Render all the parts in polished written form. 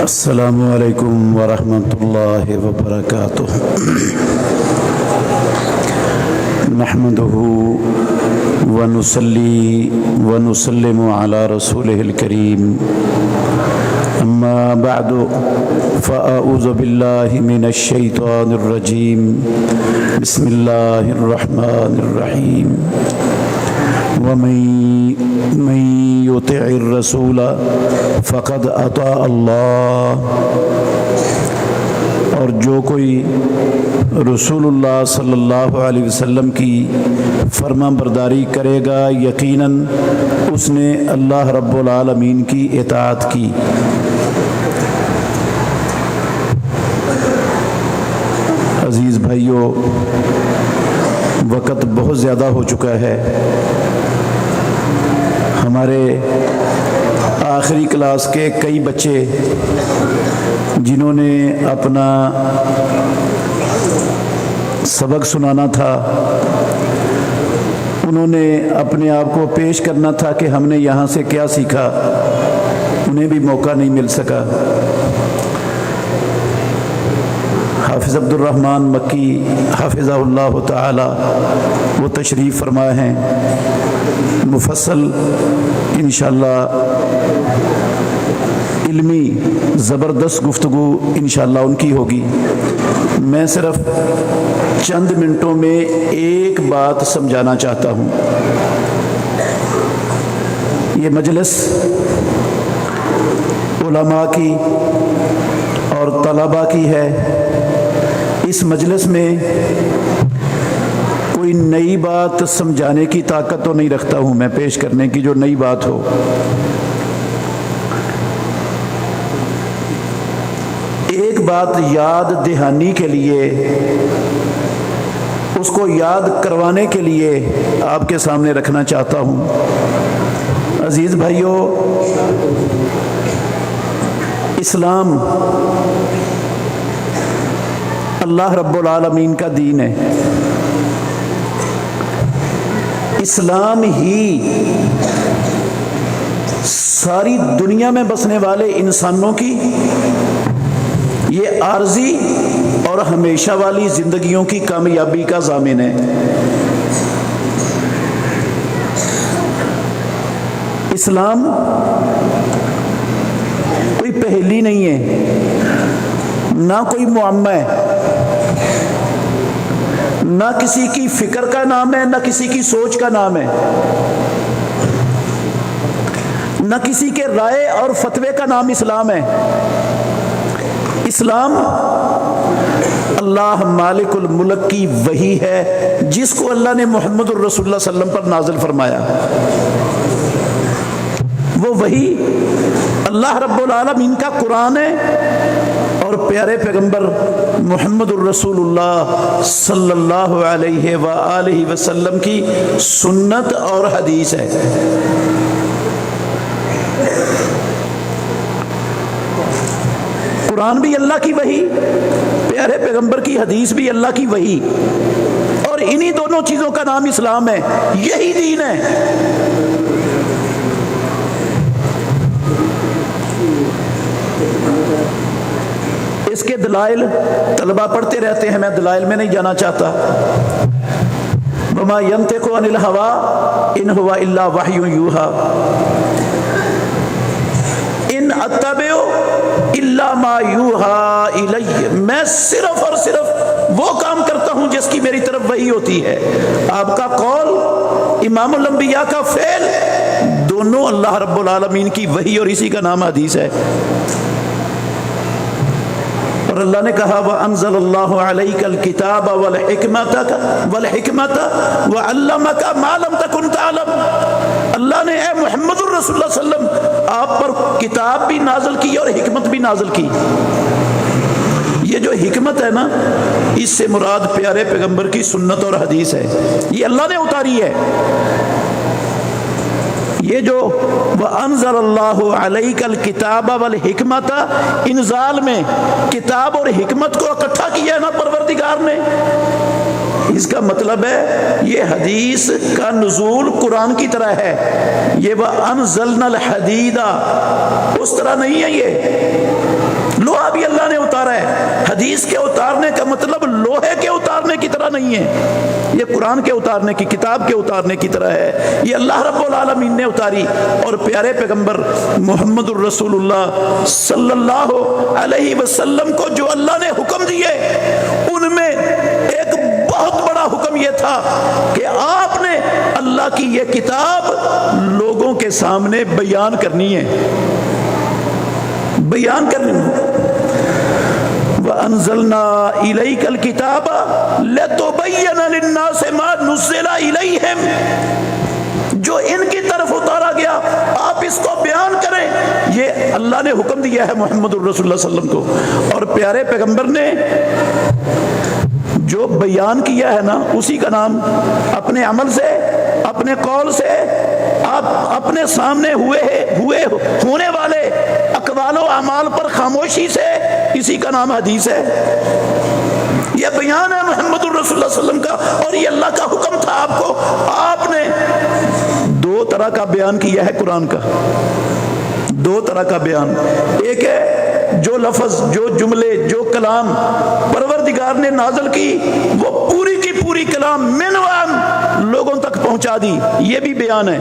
السلام علیکم ورحمۃ اللہ وبرکاتہ۔ نحمده ونصلی ونسلم علی رسولہ الکریم، اما بعد فاعوذ باللہ من الشیطان الرجیم، بسم اللہ الرحمن الرحیم۔ ومن یطع الرسول فقد اطاع اللہ، اور جو کوئی رسول اللہ صلی اللہ علیہ وسلم کی فرما برداری کرے گا یقیناً اس نے اللہ رب العالمین کی اطاعت کی۔ عزیز بھائیو، وقت بہت زیادہ ہو چکا ہے۔ ہمارے آخری کلاس کے کئی بچے جنہوں نے اپنا سبق سنانا تھا، انہوں نے اپنے آپ کو پیش کرنا تھا کہ ہم نے یہاں سے کیا سیکھا، انہیں بھی موقع نہیں مل سکا۔ حافظ عبد الرحمن مکی حافظہ اللہ تعالی وہ تشریف فرما ہیں، مفصل انشاءاللہ علمی زبردست گفتگو انشاءاللہ ان کی ہوگی۔ میں صرف چند منٹوں میں ایک بات سمجھانا چاہتا ہوں۔ یہ مجلس علماء کی اور طلباء کی ہے۔ اس مجلس میں کوئی نئی بات سمجھانے کی طاقت تو نہیں رکھتا ہوں میں، پیش کرنے کی جو نئی بات ہو۔ ایک بات یاد دہانی کے لیے، اس کو یاد کروانے کے لیے آپ کے سامنے رکھنا چاہتا ہوں۔ عزیز بھائیو، اسلام اللہ رب العالمین کا دین ہے۔ اسلام ہی ساری دنیا میں بسنے والے انسانوں کی یہ عارضی اور ہمیشہ والی زندگیوں کی کامیابی کا ضامن ہے۔ اسلام کوئی پہیلی نہیں ہے، نہ کوئی معمہ ہے، نہ کسی کی فکر کا نام ہے، نہ کسی کی سوچ کا نام ہے، نہ کسی کے رائے اور فتوے کا نام اسلام ہے۔ اسلام اللہ مالک الملک کی وحی ہے، جس کو اللہ نے محمد الرسول اللہ صلی اللہ علیہ وسلم پر نازل فرمایا۔ وہ وحی اللہ رب العالمین کا قرآن ہے اور پیارے پیغمبر محمد الرسول اللہ صلی اللہ علیہ وآلہ وسلم کی سنت اور حدیث ہے۔ قرآن بھی اللہ کی وحی، پیارے پیغمبر کی حدیث بھی اللہ کی وحی، اور انہی دونوں چیزوں کا نام اسلام ہے۔ یہی دین ہے۔ اس کے دلائل طلبہ پڑھتے رہتے ہیں، میں دلائل میں نہیں جانا چاہتا۔ وما ينطق عن الهوى ان هو الا وحی یوحی ان اتبع الا ما یوحی الی، میں صرف اور صرف وہ کام کرتا ہوں جس کی میری طرف وحی ہوتی ہے۔ آپ کا قول، امام الانبیاء کا فعل، دونوں اللہ رب العالمین کی وحی، اور اسی کا نام حدیث ہے۔ اور اللہ نے کہا وَأَنزَلَ اللَّهُ عَلَيْكَ الْكِتَابَ وَالْحِكْمَةَ وَعَلَّمَكَ مَا لَمْ تَكُنْ تَعْلَمْ۔ اللہ نے اے محمد الرسول اللہ صلی اللہ علیہ وسلم آپ پر کتاب بھی نازل کی اور حکمت بھی نازل کی۔ یہ جو حکمت ہے نا، اس سے مراد پیارے پیغمبر کی سنت اور حدیث ہے، یہ اللہ نے اتاری ہے۔ یہ جو وَأَنزَلَ اللَّهُ عَلَيْكَ الْكِتَابَ وَالْحِكْمَةَ، انزال میں کتاب اور حکمت کو اکٹھا کیا ہے نا پروردگار نے۔ اس کا مطلب ہے یہ حدیث کا نزول قرآن کی طرح ہے، یہ وَأَنزَلْنَا الْحَدِيدَ اس طرح نہیں ہے۔ یہ لوہا بھی اللہ نے اتارا ہے. حدیث کے اتارنے کا مطلب لوہے کے اتارنے کی طرح نہیں ہے، یہ قرآن کے اتارنے کی، کتاب کے اتارنے کی طرح ہے. یہ اللہ رب العالمین نے اتاری، اور پیارے پیغمبر محمد الرسول اللہ صلی اللہ علیہ وسلم کو جو اللہ نے حکم دیے، ان میں ایک بہت بڑا حکم یہ تھا کہ آپ نے اللہ کی یہ کتاب لوگوں کے سامنے بیان کرنی ہے، بیان کرنی ہے. وَأَنزَلْنَا إِلَيْكَ الْكِتَابَ لَتُبَيِّنَ لِلنَّاسِ مَا نُزِّلَ إِلَيْهِمْ، جو ان کی طرف اتارا گیا آپ اس کو بیان کریں. یہ اللہ نے حکم دیا ہے محمد الرسول اللہ صلی اللہ علیہ وسلم کو، اور پیارے پیغمبر نے جو بیان کیا ہے نا، اسی کا نام اپنے عمل سے، اپنے قول سے، آپ اپنے سامنے ہونے والے اقوال و اعمال پر خاموشی سے، اسی کا نام حدیث ہے. یہ بیان ہے محمد الرسول اللہ صلی اللہ علیہ وسلم کا، اور یہ اللہ کا حکم تھا آپ کو. آپ نے دو طرح کا بیان کیا ہے قرآن کا، دو طرح کا بیان. ایک ہے جو لفظ، جو جملے، جو کلام پروردگار نے نازل کی، وہ پوری کی پوری کلام من و عن لوگوں تک پہنچا دی، یہ بھی بیان ہے.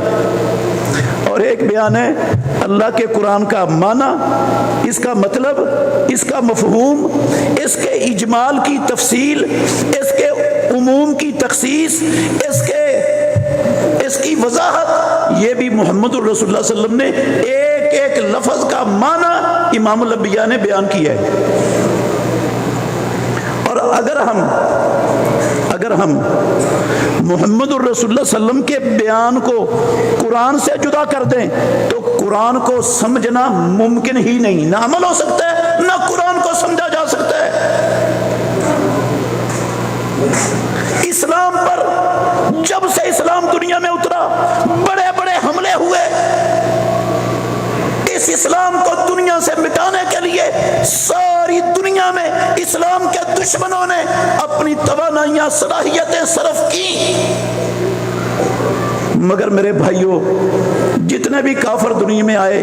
اور ایک بیان ہے اللہ کے قرآن کا معنی، اس کا مطلب، اس کا مفہوم، اس کے اجمال کی تفصیل، اس کے عموم کی تخصیص، اس کی وضاحت. یہ بھی محمد الرسول اللہ صلی اللہ علیہ وسلم نے ایک ایک لفظ کا معنی امام الانبیاء نے بیان کیا ہے. اور اگر ہم محمد الرسول اللہ صلی اللہ علیہ وسلم کے بیان کو قرآن سے جدا کر دیں تو قرآن کو سمجھنا ممکن ہی نہیں، نہ عمل ہو سکتا ہے، نہ قرآن کو سمجھا جا سکتا ہے. اسلام پر جب سے اسلام دنیا میں اترا بڑے بڑے حملے ہوئے. اس اسلام کو دنیا سے مٹانے کے لیے ساری دنیا میں اسلام کے دشمنوں نے اپنی توانائیاں، صلاحیتیں صرف کی. مگر میرے بھائیوں، جتنے بھی کافر دنیا میں آئے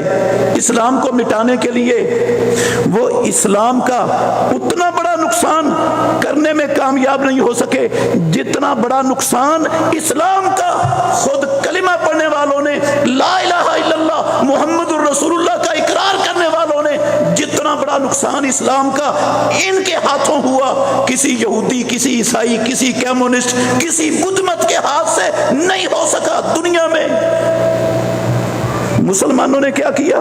اسلام کو مٹانے کے لیے، وہ اسلام کا اتنا بڑا نقصان کرنے میں کامیاب نہیں ہو سکے جتنا بڑا نقصان اسلام کا خود کلمہ پڑھنے والوں نے، لا الہ الا اللہ محمد الرسول اللہ کا اقرار کرنے والوں نے، جتنا بڑا نقصان اسلام کا ان کے ہاتھوں ہوا، کسی یہودی، کسی عیسائی، کسی کمیونسٹ، کسی بدھ مت کے ہاتھ سے نہیں ہو سکا. دنیا میں مسلمانوں نے کیا کیا؟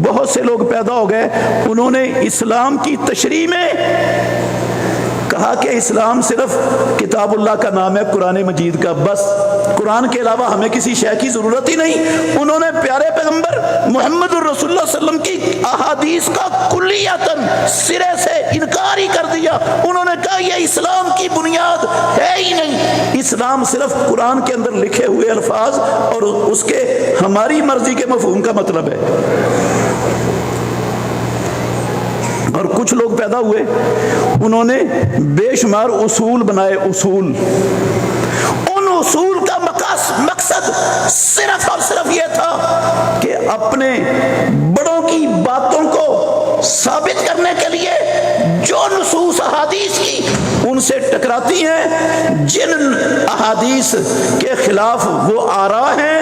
بہت سے لوگ پیدا ہو گئے، انہوں نے اسلام کی تشریح میں کہا کہ اسلام صرف کتاب اللہ کا نام ہے، قرآن مجید کا، بس قرآن کے علاوہ ہمیں کسی شے کی ضرورت ہی نہیں. انہوں نے پیارے پیغمبر محمد الرسول اللہ صلی اللہ علیہ وسلم کی احادیث کا کلیتاً سرے سے انکار ہی کر دیا. انہوں نے کہا یہ اسلام کی بنیاد ہے ہی نہیں، اسلام صرف قرآن کے اندر لکھے ہوئے الفاظ اور اس کے ہماری مرضی کے مفہوم کا مطلب ہے. اور کچھ لوگ پیدا ہوئے، انہوں نے بے شمار اصول بنائے. ان اصول کا مقصد صرف اور صرف یہ تھا کہ اپنے بڑوں کی باتوں کو ثابت کرنے کے لیے جو نصوص احادیث کی ان سے ٹکراتی ہیں، جن احادیث کے خلاف وہ آرا ہیں،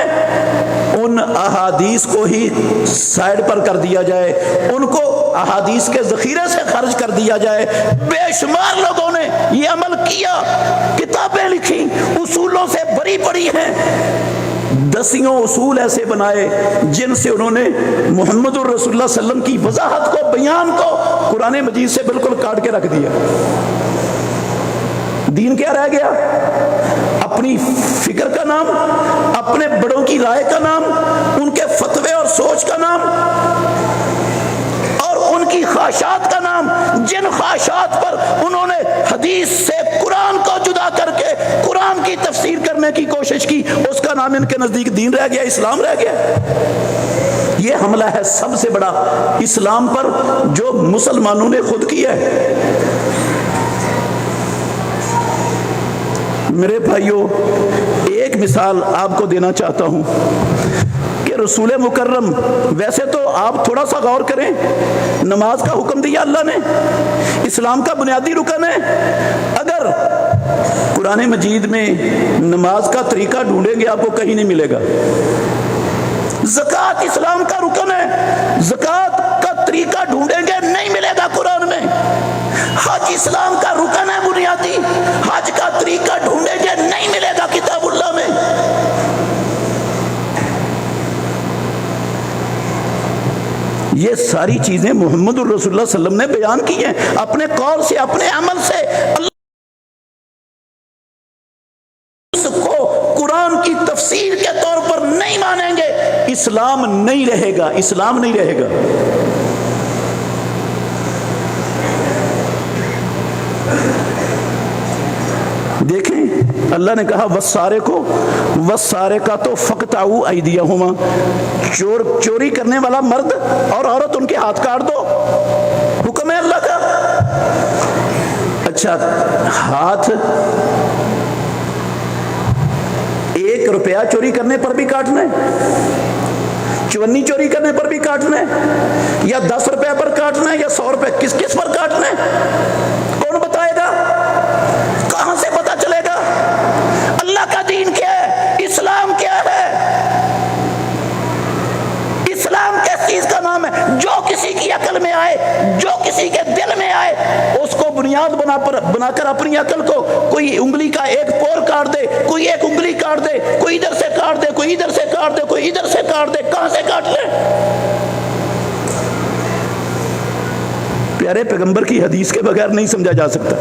ان احادیث کو ہی سائڈ پر کر دیا جائے، ان کو احادیث کے ذخیرے سے خرچ کر دیا جائے. بے شمار لوگوں نے یہ عمل کیا، کتابیں لکھی، اصولوں سے بری پڑی ہیں. 10 اصول ایسے بنائے جن سے انہوں نے محمد الرسول اللہ صلی اللہ علیہ وسلم کی وضاحت کو، بیان کو قرآن مجید سے بالکل کاٹ کے رکھ دیا. دین کیا رہ گیا؟ اپنی فکر کا نام، اپنے بڑوں کی رائے کا نام، ان کے فتوے اور سوچ کا نام، اور ان کی خواہشات کا نام، جن خواہشات پر انہوں نے حدیث سے قرآن کو جدا کر کے قرآن کی تفسیر کرنے کی کوشش کی، اس کا نام ان کے نزدیک دین رہ گیا، اسلام رہ گیا. یہ حملہ ہے سب سے بڑا اسلام پر جو مسلمانوں نے خود کیا ہے. میرے بھائیوں، ایک مثال آپ کو دینا چاہتا ہوں کہ رسول مکرم، ویسے تو آپ تھوڑا سا غور کریں، نماز کا حکم دیا اللہ نے، اسلام کا بنیادی رکن ہے. اگر قرآن مجید میں نماز کا طریقہ ڈھونڈیں گے آپ کو کہیں نہیں ملے گا. زکوٰۃ اسلام کا رکن ہے، زکوٰۃ کا طریقہ ڈھونڈیں گے نہیں ملے گا قرآن میں. حج اسلام کا رکن ہے بنیادی، حج کا طریقہ ڈھونڈیں گے نہیں ملے گا کتاب اللہ میں. یہ ساری چیزیں محمد الرسول اللہ صلی اللہ علیہ وسلم نے بیان کی ہیں اپنے قول سے، اپنے عمل سے. اس کو قرآن کی تفسیر کے طور پر نہیں مانیں گے، اسلام نہیں رہے گا، اسلام نہیں رہے گا. دیکھیں اللہ نے کہا وَالسَّارِقَةُ فَاقْطَعُوا أَيْدِيَهُمَا، چوری کرنے والا مرد اور عورت ان کے ہاتھ کاٹ دو، حکم ہے اللہ کا. اچھا ہاتھ 1 روپیہ چوری کرنے پر بھی کاٹنا ہے، چونی چوری کرنے پر بھی کاٹنا ہے، یا 10 روپے پر کاٹنا ہے، یا 100 روپے، کس پر کاٹنا ہے؟ کون بتائے گا؟ کہاں سے پتا چلے گا؟ اللہ کا دین کیا ہے؟ اسلام کیا ہے؟ اسلام کس چیز کا نام ہے؟ جو کسی کی عقل میں آئے، جو کسی کے دل میں آئے، اس کو بنیاد بنا کر اپنی عقل کو کوئی انگلی کا ایک پور کاٹ دے، کوئی ایک انگلی کاٹ دے، کوئی ادھر سے کاٹ دے، کوئی ادھر سے کاٹ دے، کوئی ادھر سے کاٹ دے. کہاں سے کاٹ لے؟ پیارے پیغمبر کی حدیث کے بغیر نہیں سمجھا جا سکتا.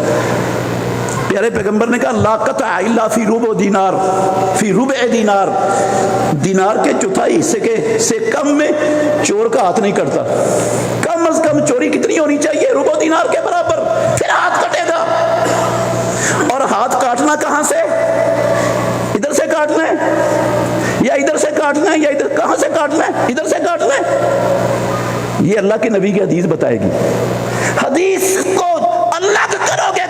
پیارے پیغمبر نے کہا لا قطع الا فی ربع دینار، فی ربع دینار، دینار کے چوتھائی حصے سے کم میں چور کا ہاتھ نہیں کٹتا. کم از کم چوری کتنی ہونی چاہیے؟ ربع دینار کے برابر، پھر ہاتھ کٹے گا. اور ہاتھ کاٹنا کہاں سے؟ ادھر سے کاٹنا ہے یا ادھر سے کاٹنا ہے، یا ادھر؟ کہاں سے کاٹنا ہے؟ ادھر سے کاٹنا ہے. یہ اللہ کے نبی کی حدیث بتائے گی. حدیث کو الگ کرو گے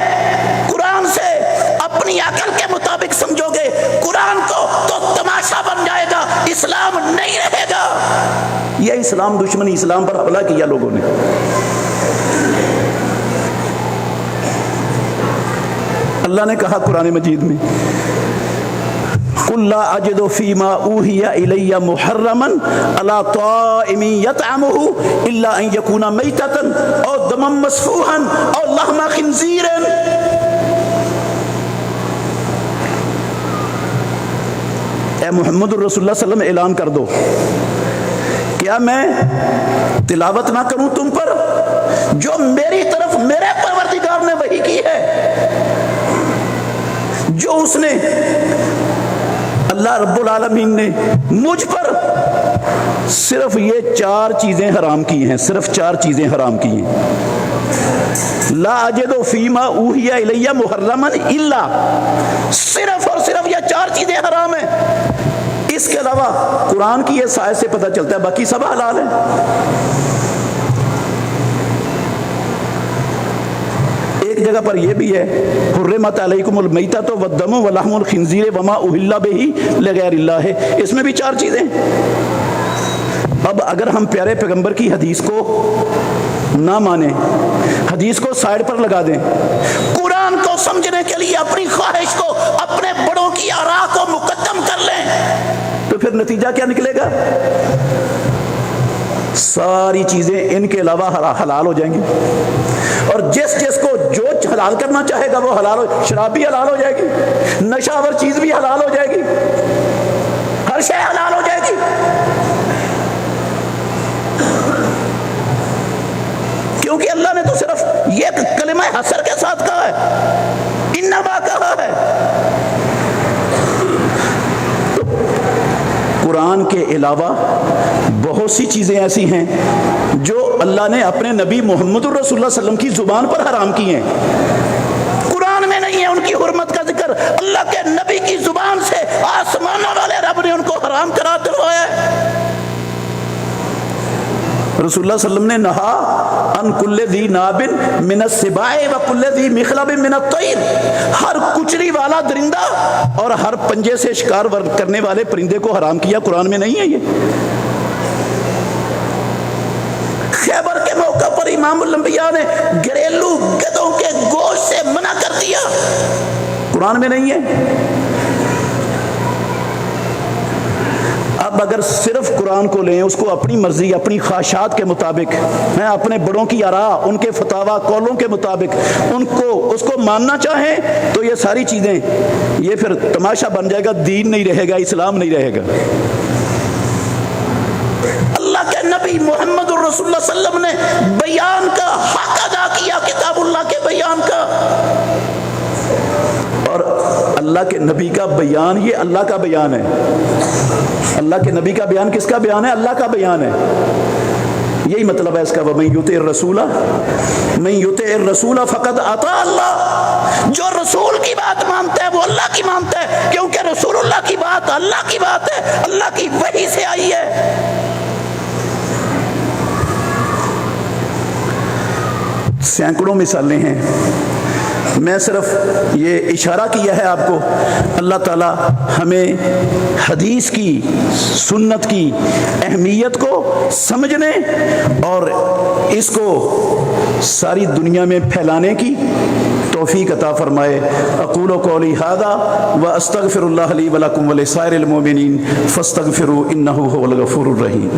قرآن سے، اپنی عقل کے مطابق سمجھو گے قرآن کو، تو تماشا بن جائے گا، اسلام نہیں رہے گا. یہ اسلام دشمنی، اسلام پر حملہ کیا لوگوں نے. اللہ نے کہا قرآن مجید میں قُلْ لَا أَجِدُ فِي مَا أُوحِيَ إِلَيَّ مُحَرَّمًا عَلَىٰ طَاعِمٍ يَطْعَمُهُ إِلَّا أَن يَكُونَ مَيْتَةً أَوْ دَمًا مَّسْفُوحًا أَوْ لَحْمَ خِنزِيرٍ. اے محمد الرسول اللہ صلی اللہ علیہ وسلم اعلان کر دو، کیا میں تلاوت نہ کروں تم پر جو میری طرف میرے پروردگار نے وحی کی ہے، جو اس نے اللہ رب العالمین نے مجھ پر صرف یہ 4 چیزیں حرام کی ہیں، صرف 4 چیزیں حرام کی ہیں. لا اجد فیما اوحی الی محرما الا، صرف اور صرف یہ 4 چیزیں حرام ہیں. اس کے علاوہ قرآن کی یہ سائے سے پتہ چلتا ہے باقی سب حلال ہیں. ایک جگہ پر یہ بھی ہے حرمت علیکم المیتۃ والدم ولحم الخنزیر وما اہل بہ لغیر اللہ، اس میں بھی 4 چیزیں. اب اگر ہم پیارے پیغمبر کی حدیث کو نہ مانیں، حدیث کو سائڈ پر لگا دیں، قرآن کو سمجھنے کے لیے اپنی خواہش کو، اپنے بڑوں کی آراء کو مقدم کر لیں، تو پھر نتیجہ کیا نکلے گا؟ ساری چیزیں ان کے علاوہ حلال ہو جائیں گی. اور جس کو جو حلال کرنا چاہے گا وہ حلال ہو، شراب بھی حلال ہو جائے گی، نشہ آور چیز بھی حلال ہو جائے گی، ہر شے حلال ہو جائے گی. کیونکہ اللہ نے تو صرف یہ کلمہ حصر کے ساتھ کہا ہے، انما کہا ہے. قرآن کے علاوہ بہت سی چیزیں ایسی ہیں جو اللہ نے اپنے نبی محمد الرسول اللہ صلی اللہ علیہ وسلم کی زبان پر حرام کی ہیں. قرآن میں نہیں ہے ان کی حرمت کا ذکر، اللہ کے نبی کی زبان سے آسمانوں والے رب نے ان کو حرام کرا دلوایا ہے. رسول اللہ صلی اللہ علیہ وسلم نے نہا ان کل ذی ناب من السباع و کل ذی مخلب من الطیر، ہر کچلی والا درندہ اور ہر پنجے سے شکار کرنے والے پرندے کو حرام کیا. قرآن میں نہیں ہے یہ. امام الانبیاء نے گھریلو گدھوں کے گوشت سے منع کر دیا، قرآن میں نہیں ہے۔ اب اگر صرف قرآن کو لیں، اس کو اپنی مرضی اپنی خواہشات کے مطابق، میں اپنے بڑوں کی آراء، ان کے فتاویٰ قولوں کے مطابق اس کو ماننا چاہیں تو یہ ساری چیزیں، یہ پھر تماشا بن جائے گا، دین نہیں رہے گا، اسلام نہیں رہے گا۔ اللہ کے نبی محمد الرسول اللہ صلی اللہ علیہ وسلم نے بیان کا حق ادا کیا، کتاب اللہ کے بیان کا، اور اللہ کے نبی کا بیان یہ اللہ کا بیان ہے۔ اللہ کے نبی کا بیان کس کا بیان ہے؟ اللہ کا بیان ہے۔ یہی مطلب ہے اس کا، وَمَن يُطِعِ الرَّسُولَ مَن يُطِعِ الرَّسُولَ فَقَدْ أَطَاعَ اللَّهَ، جو رسول کی بات مانتا ہے وہ اللہ کی مانتا ہے، کیونکہ رسول اللہ کی بات اللہ کی بات ہے، اللہ کی وحی سے آئی ہے۔ سینکڑوں مثالیں ہیں، میں صرف یہ اشارہ کیا ہے آپ کو۔ اللہ تعالی ہمیں حدیث کی، سنت کی اہمیت کو سمجھنے اور اس کو ساری دنیا میں پھیلانے کی توفیق عطا فرمائے۔ اقول قولی ھذا واستغفر اللہ لی ولکم ولسائر المؤمنین فاستغفروا انہ ھو الغفور الرحیم۔